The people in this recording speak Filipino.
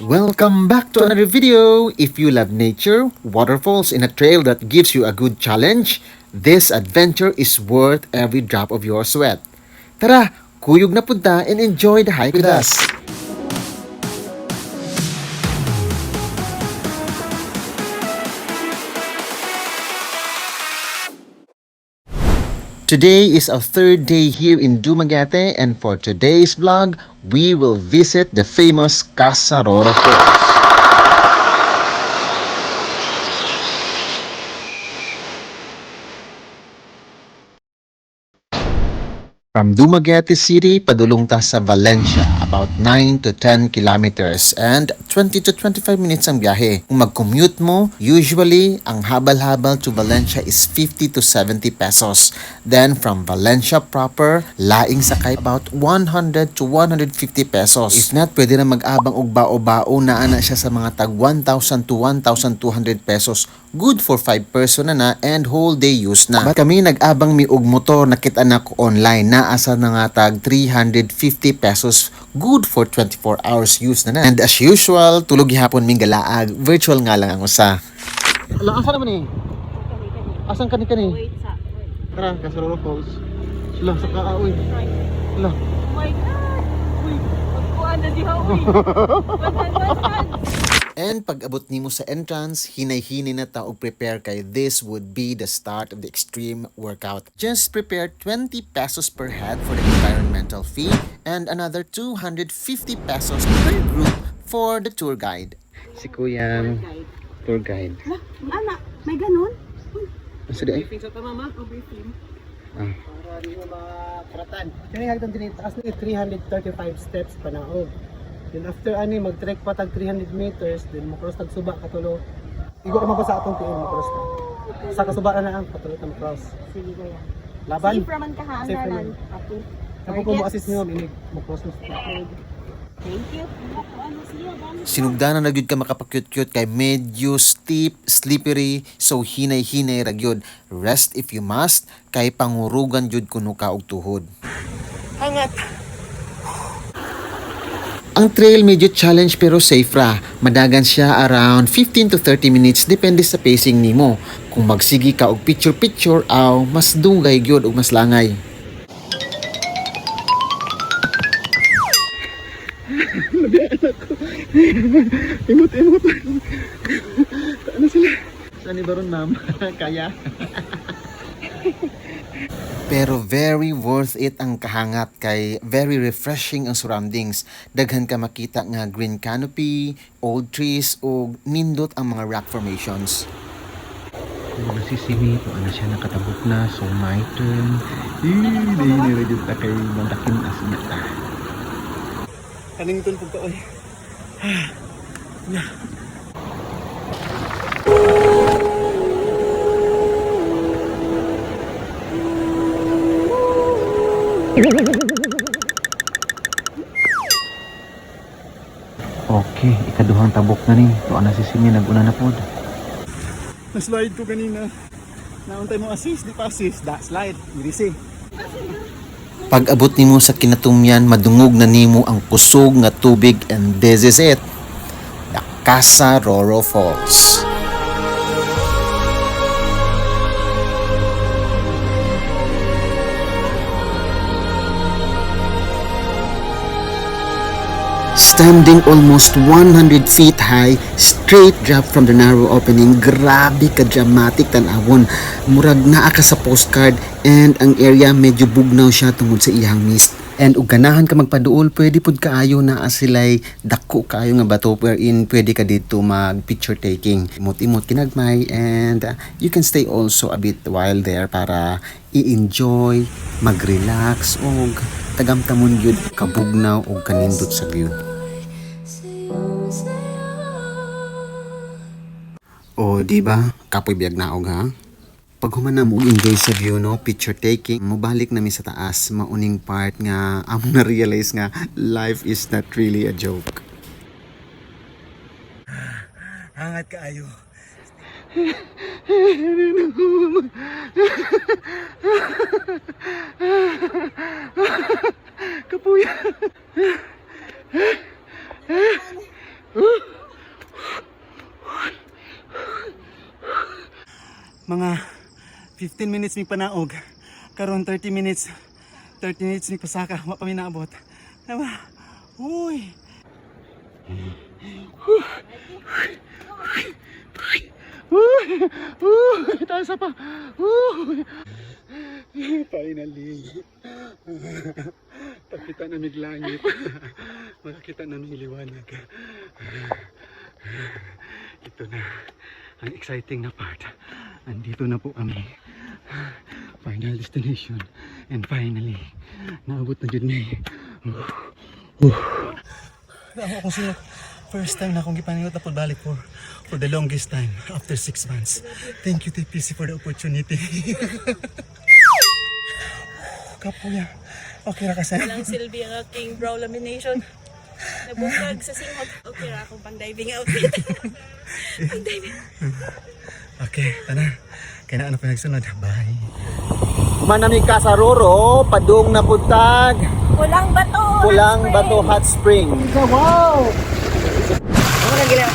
Welcome back to another video. If you love nature, waterfalls, and a trail that gives you a good challenge, this adventure is worth every drop of your sweat. Tara, kuyog na punta and enjoy the hike with us. Today is our third day here in Dumaguete, and for today's vlog, we will visit the famous Casa Roro Falls. From Dumaguete City, padulong ta sa Valencia, about 9 to 10 kilometers and 20 to 25 minutes ang biyahe. Kung mag-commute mo, usually, ang habal-habal to Valencia is 50 to 70 pesos. Then, from Valencia proper, laing sakay about 100 to 150 pesos. If not, pwede na mag-abang og bao-bao na ana siya sa mga tag 1,000 to 1,200 pesos. Good for 5 person na and whole day use na. But kami nag-abang mi og motor na kita na ko online na asa na nga tag 350 pesos. Good for 24 hours use na. And as usual, tulog gihapon ming galaag. Virtual nga lang ang usa. Ala, asa naman eh? Asan kani? Tara, Casa Roro Falls. Sila, sa kaaoy. Sila. Oh my God! Uy, magkuhan na di uy. Basan. And pag abot nimo sa entrance, hinay-hinay na ta og prepare kay this would be the start of the extreme workout. Just prepare 20 pesos per head for the environmental fee and another 250 pesos per group for the tour guide. Si Kuyang tour guide. Anak, may ganun? Asa di ay? Briefing sa mama, o briefing. Para di mo makaratan. Kaya hagdan din taas na 335 steps pa na. Then after ani mag-trek pa tag 300 meters, then mo-cross tag suba katulo. Igo naman ko sa atong tiil mo-cross na. Sa kasuba na ang katulo ta mo-cross. Sige ba yan? Laban. Safe raman ka ha, ang Safe nanan. raman. Ako. Ako ko mo assist niyo minig mo-cross mo. Thank you. Ano siya? Sinugdanan na gyud ka makapakyut-kyut kay medyo steep, slippery, so hinay-hinay ra gyud. Rest if you must, kay pangurugan gyud kuno ka og tuhod. Hangat. Ang trail medyo challenge pero safe ra. Madagan siya around 15 to 30 minutes depende sa pacing nimo. Kung magsigi ka og picture aw mas dugay gyud ug mas langay. Imot. Ano sila? Saan ni Baron ma'am? Kaya. Pero very worth it ang kahangat kay very refreshing ang surroundings. Daghan ka makita nga green canopy, old trees ug nindot ang mga rock formations. Nasisimi po ano siya nakatabok na so my turn. Nirajud ta kay mandakin asnya ta. Kaning tun pagka oy. Okay, ikaduhang tabok na ni. Tuwa na si Simi naguna na pod. Na-slide ko kanina. Nauntay mo assist, di pa assist. Da, slide. Dirisi. Pag abot nimo sa kinatumyan, madungog na nimo ang kusog nga tubig and this is it. The Casa Roro Falls. Standing almost 100 feet high, straight drop from the narrow opening, grabe ka-dramatic tanawon. Murag naa ka sa postcard and ang area medyo bugnaw siya tungod sa iyang mist. And ug ganahan ka magpaduol, pwede pud kaayo na asilay dako kaayo nga bato wherein pwede ka dito mag picture taking. Imot-imot kinagmay and you can stay also a bit while there para i-enjoy, mag-relax og tagamtamon yun kabugnaw og kanindot sa view. O di ba kapoy biyag naog ha? Pag humana mo enjoy sa view no, picture taking, mobalik na mi sa taas, mauning part nga amo na realize nga life is not really a joke. Hangat kaayo. Kapuya. 15 minutes mi panaog. Karon 30 minutes. 30 minutes mi pasaka. Wa pa mi naabot. Diba? Uy. Tayo sa pa. Finally. Pakita na mig langit. Makakita na mig liwanag. Ito na ang exciting na part. Andito na po kami. Final destination. And finally, naabot na dyan ni. Ako kung sino. First time na akong gipaningot na po balik for the longest time after 6 months. Thank you TPC for the opportunity. Kapuya. Okay ra kasi. Walang silbi ang aking brow lamination. Nabungkag sa singot. Okay ra akong pang-diving outfit. Pang-diving. Okay, tana. Kaya na pa nagsunod. Bye. Manami ka sa Roro, padung na puntag, Pulang bato. Pulang Bato Hot Spring. Wow! Ano na gila?